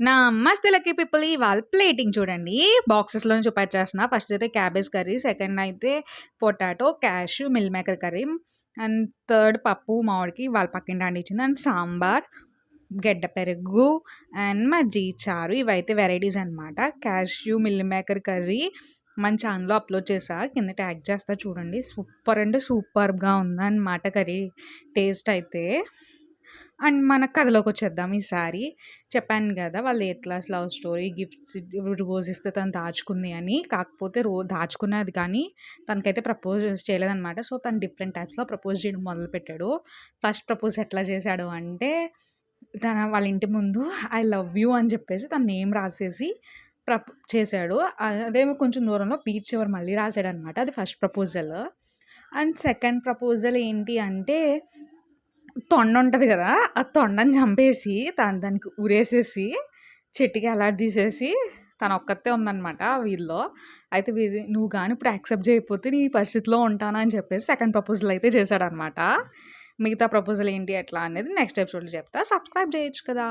నమస్తే lucky people. ఇవాళ plating చూడండి. బాక్సెస్‌లో చూపించేస్తున్నా. ఫస్ట్ అయితే క్యాబేజ్ కర్రీ, సెకండ్ అయితే potato, cashew, meal maker curry and third పప్పు మామిడికి వాళ్ళ పక్కింటి ఆంటీ ఇచ్చింది. అండ్ సాంబార్, గడ్డ పెరుగు అండ్ మజ్జిగ చారు. ఇవైతే వెరైటీస్ అనమాట. క్యాష్యూ, మిల్ మేకర్ కర్రీ మన ఛానల్‌లో అప్లోడ్ చేశా. కింద ట్యాగ్ చేస్తా చూడండి. సూపర్ అంటే సూపర్‌గా ఉందనమాట కర్రీ టేస్ట్ అయితే. అండ్ మన కథలోకొచ్చేద్దాం ఈసారి. చెప్పాను గదా! వాళ్ళ eighth class love story gifts rose ఇస్తే తను దాచుకుంది అని. కాకపోతే దాచుకున్నది కానీ తనకైతే ప్రపోజ్ చేయలేదనమాట. సో, తను డిఫరెంట్ టైప్స్‌లో ప్రపోజ్ చేయడం మొదలుపెట్టాడు. ఫస్ట్ ప్రపోజ్ ఎట్లా చేశాడు అంటే, వాళ్ళ ఇంటి ముందు ఐ లవ్ యూ అని చెప్పేసి తన నేమ్ రాసేసి చేశాడు. అదేమో కొంచెం దూరంలో బీచ్ చివర మళ్ళీ రాసాడనమాట. అది first proposal. And second proposal ఏంటి అంటే తొండ ఉంటది గదా! ఆ తొండని చంపేసి దానికి ఉరేసేసి చెట్టుకి ఎలాడదీసేసి తనొక్కతే ఉందనమాట వీధిలో. అయితే "నువ్వు గాని ఇప్పుడు యాక్సెప్ట్ చేయకపోతే నీ పరిస్థితిలో ఉంటాను" అని చెప్పేసి సెకండ్ ప్రపోజల్ అయితే చేశాడనమాట. మిగతా ప్రపోజల్ ఏంటి ఎట్లా అనేది నెక్స్ట్ ఎపిసోడ్‌లో చెప్తా. సబ్స్క్రైబ్ చేయొచ్చు కదా!